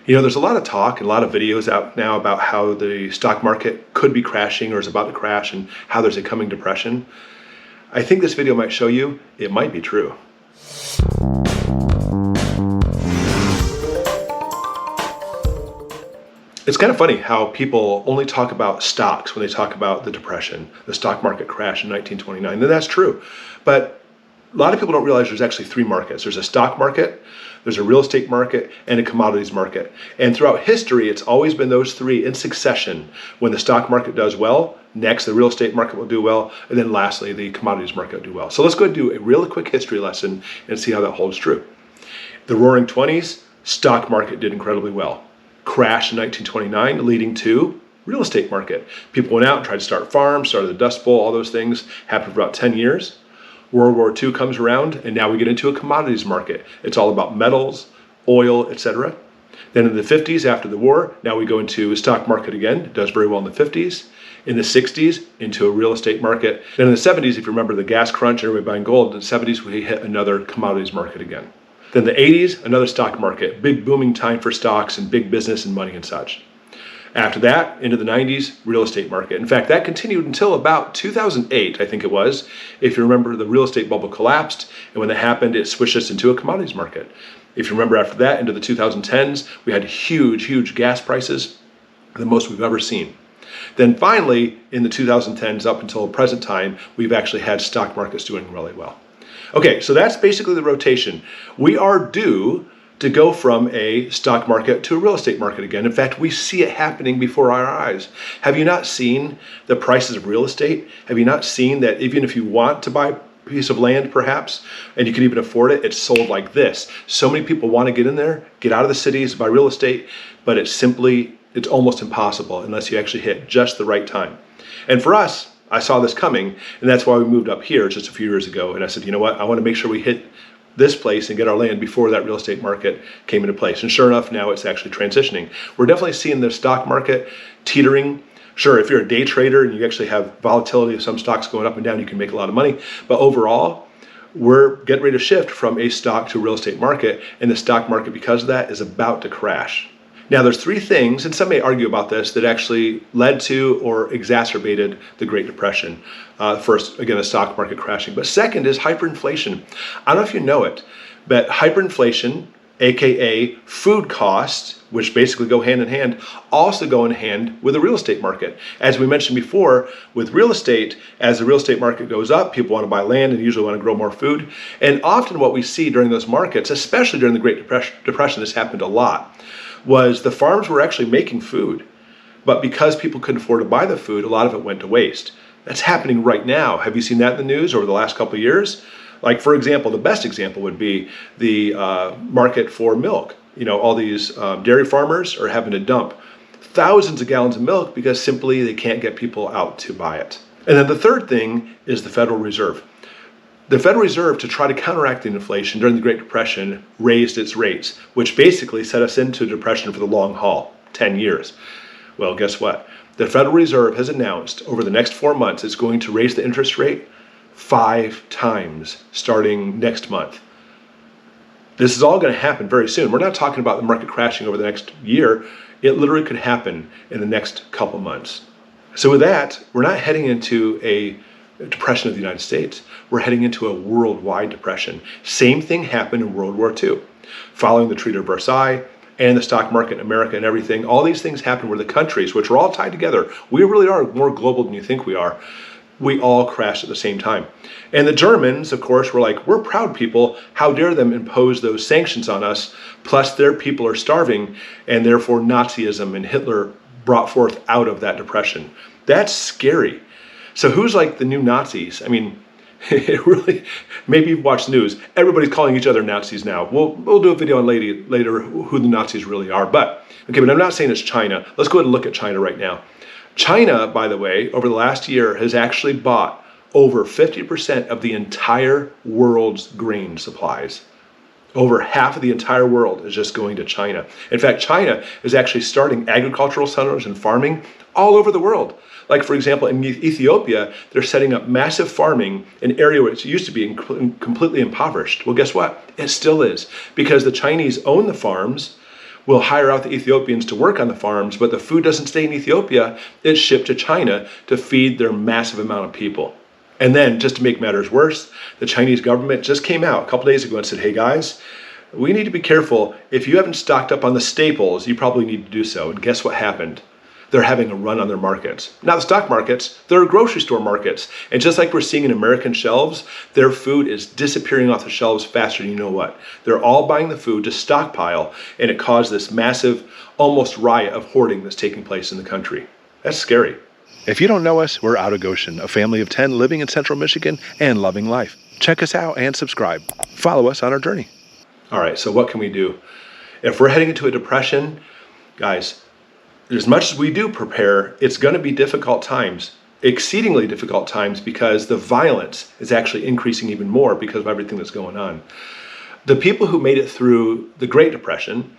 There's a lot of talk and a lot of videos out now about how the stock market could be crashing or is about to crash and how there's a coming depression. I think this video might show you it might be true. It's kind of funny how people only talk about stocks when they talk about the depression, the stock market crash in 1929. And that's true. But a lot of people don't realize there's actually three markets. There's a stock market, there's a real estate market, and a commodities market. And throughout history, it's always been those three in succession. When the stock market does well, next the real estate market will do well, and then lastly, the commodities market will do well. So let's go ahead and do a really quick history lesson and see how that holds true. The Roaring 20s, stock market did incredibly well. Crash in 1929, leading to real estate market. People went out and tried to start farms, started the Dust Bowl, all those things happened for about 10 years. World War II comes around, and now we get into a commodities market. It's all about metals, oil, etc. Then in the 50s, after the war, now we go into a stock market again. It does very well in the 50s. In the 60s, into a real estate market. Then in the 70s, if you remember the gas crunch and everybody buying gold, in the 70s, we hit another commodities market again. Then the 80s, another stock market. Big booming time for stocks and big business and money and such. After that, into the 90s, real estate market. In fact, that continued until about 2008, I think it was. If you remember, the real estate bubble collapsed, and when that happened, it switched us into a commodities market. If you remember after that, into the 2010s, we had huge gas prices, the most we've ever seen. Then finally, in the 2010s up until present time, we've actually had stock markets doing really well. Okay, so that's basically the rotation. We are due to go from a stock market to a real estate market again. In fact, we see it happening before our eyes. Have you not seen the prices of real estate? Have you not seen that even if you want to buy a piece of land perhaps, and you can even afford it, it's sold like this? So many people want to get in there, get out of the cities, buy real estate, but it's almost impossible unless you actually hit just the right time. And for us, I saw this coming, and that's why we moved up here just a few years ago. And I said, you know what, I want to make sure we hit this place and get our land before that real estate market came into place. And sure enough, now it's actually transitioning. We're definitely seeing the stock market teetering. Sure, if you're a day trader and you actually have volatility of some stocks going up and down, you can make a lot of money. But overall, we're getting ready to shift from a stock to a real estate market, and the stock market, because of that, is about to crash. Now, there's three things, and some may argue about this, that actually led to or exacerbated the Great Depression. First, again, the stock market crashing. But second is hyperinflation. I don't know if you know it, but hyperinflation, aka food costs, which basically go hand in hand, also go in hand with the real estate market. As we mentioned before, with real estate, as the real estate market goes up, people want to buy land and usually want to grow more food. And often what we see during those markets, especially during the Great Depression, this happened a lot, was the farms were actually making food, but because people couldn't afford to buy the food, a lot of it went to waste. That's happening right now. Have you seen that in the news over the last couple of years? Like, for example, the best example would be the market for milk. All these dairy farmers are having to dump thousands of gallons of milk because simply they can't get people out to buy it. And then the third thing is the Federal Reserve. The Federal Reserve, to try to counteract the inflation during the Great Depression, raised its rates, which basically set us into a depression for the long haul, 10 years. Well, guess what? The Federal Reserve has announced over the next 4 months it's going to raise the interest rate 5 times starting next month. This is all going to happen very soon. We're not talking about the market crashing over the next year. It literally could happen in the next couple months. So with that, we're not heading into a depression of the United States. We're heading into a worldwide depression. Same thing happened in World War II. Following the Treaty of Versailles and the stock market in America and everything, all these things happened where the countries, which are all tied together, we really are more global than you think we are, we all crashed at the same time. And the Germans, of course, were like, we're proud people, how dare them impose those sanctions on us, plus their people are starving, and therefore Nazism and Hitler brought forth out of that depression. That's scary. So who's like the new Nazis? I mean, it really, maybe you've watched the news. Everybody's calling each other Nazis now. We'll do a video on later who the Nazis really are. But I'm not saying it's China. Let's go ahead and look at China right now. China, by the way, over the last year has actually bought over 50% of the entire world's grain supplies. Over half of the entire world is just going to China. In fact, China is actually starting agricultural centers and farming all over the world. Like, for example, in Ethiopia, they're setting up massive farming in an area where it used to be completely impoverished. Well, guess what? It still is, because the Chinese own the farms. We'll hire out the Ethiopians to work on the farms, but the food doesn't stay in Ethiopia. It's shipped to China to feed their massive amount of people. And then, just to make matters worse, the Chinese government just came out a couple days ago and said, hey guys, we need to be careful. If you haven't stocked up on the staples, you probably need to do so. And guess what happened? They're having a run on their markets. Not the stock markets, they're grocery store markets. And just like we're seeing in American shelves, their food is disappearing off the shelves faster than you know what. They're all buying the food to stockpile, and it caused this massive, almost riot of hoarding that's taking place in the country. That's scary. If you don't know us, we're Out of Goshen, a family of 10 living in central Michigan and loving life. Check us out and subscribe. Follow us on our journey. All right, so what can we do? If we're heading into a depression, guys, as much as we do prepare, it's going to be difficult times, exceedingly difficult times, because the violence is actually increasing even more because of everything that's going on. The people who made it through the Great Depression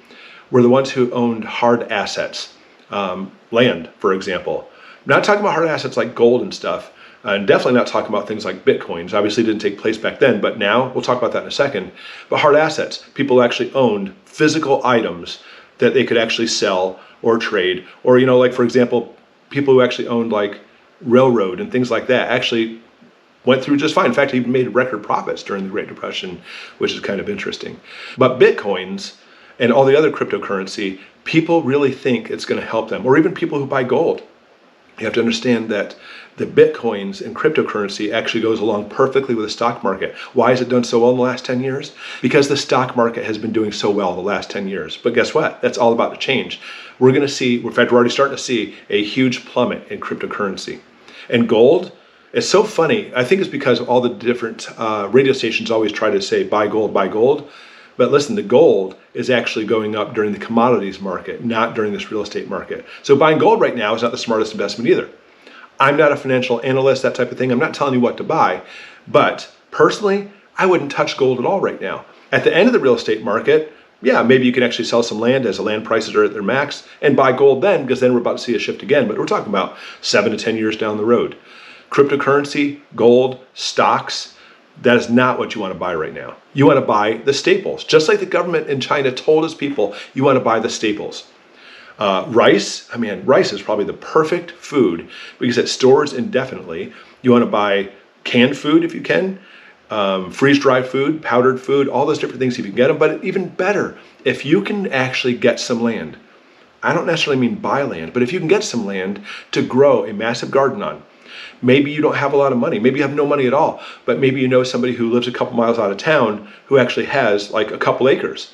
were the ones who owned hard assets, land, for example. I'm not talking about hard assets like gold and stuff, and definitely not talking about things like bitcoins. Obviously, it didn't take place back then, but now we'll talk about that in a second. But hard assets, people actually owned physical items that they could actually sell or trade, or, you know, like, for example, people who actually owned like railroad and things like that actually went through just fine. In fact, even made record profits during the Great Depression, which is kind of interesting. But bitcoins and all the other cryptocurrency, people really think it's going to help them, or even people who buy gold. You have to understand that the bitcoins and cryptocurrency actually goes along perfectly with the stock market. Why has it done so well in the last 10 years? Because the stock market has been doing so well the last 10 years. But guess what? That's all about to change. We're going to see, in fact, we're already starting to see a huge plummet in cryptocurrency. And gold, it's so funny. I think it's because all the different radio stations always try to say, buy gold, buy gold. But listen, the gold is actually going up during the commodities market, not during this real estate market. So buying gold right now is not the smartest investment either. I'm not a financial analyst, that type of thing. I'm not telling you what to buy. But personally, I wouldn't touch gold at all right now. At the end of the real estate market, yeah, maybe you can actually sell some land as the land prices are at their max and buy gold then, because then we're about to see a shift again. But we're talking about 7 to 10 years down the road. Cryptocurrency, gold, stocks, that is not what you want to buy right now. You want to buy the staples. Just like the government in China told its people, you want to buy the staples. Rice, rice is probably the perfect food because it stores indefinitely. You want to buy canned food if you can, freeze-dried food, powdered food, all those different things if you can get them. But even better, if you can actually get some land. I don't necessarily mean buy land, but if you can get some land to grow a massive garden on. Maybe you don't have a lot of money. Maybe you have no money at all. But maybe you know somebody who lives a couple miles out of town who actually has like a couple acres.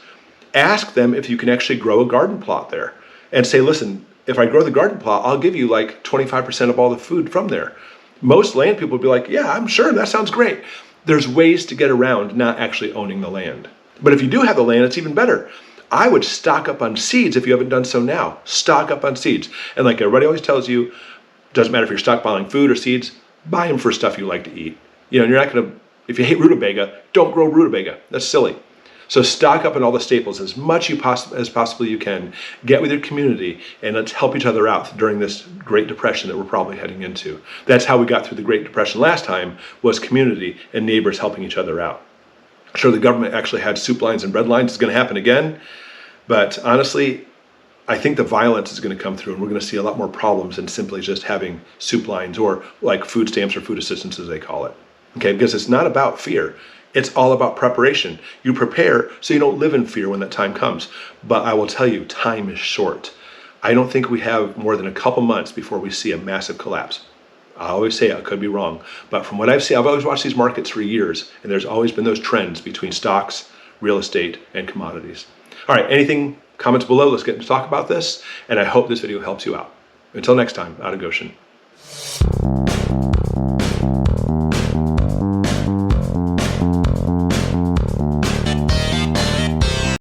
Ask them if you can actually grow a garden plot there. And say, listen, if I grow the garden plot, I'll give you like 25% of all the food from there. Most land people would be like, yeah, I'm sure, that sounds great. There's ways to get around not actually owning the land. But if you do have the land, it's even better. I would stock up on seeds if you haven't done so now. Stock up on seeds. And like everybody always tells you, doesn't matter if you're stockpiling food or seeds, buy them for stuff you like to eat. You know, you're not going to, if you hate rutabaga, don't grow rutabaga. That's silly. So stock up on all the staples as much as possibly you can. Get with your community and let's help each other out during this Great Depression that we're probably heading into. That's how we got through the Great Depression last time, was community and neighbors helping each other out. Sure, the government actually had soup lines and bread lines. It's going to happen again. But honestly, I think the violence is going to come through and we're going to see a lot more problems than simply just having soup lines or like food stamps or food assistance as they call it. Okay, because it's not about fear. It's all about preparation. You prepare so you don't live in fear when that time comes. But I will tell you, time is short. I don't think we have more than a couple months before we see a massive collapse. I always say I could be wrong, but from what I've seen, I've always watched these markets for years, and there's always been those trends between stocks, real estate, and commodities. All right, anything, comments below, let's get to talk about this, and I hope this video helps you out. Until next time, Out of Goshen.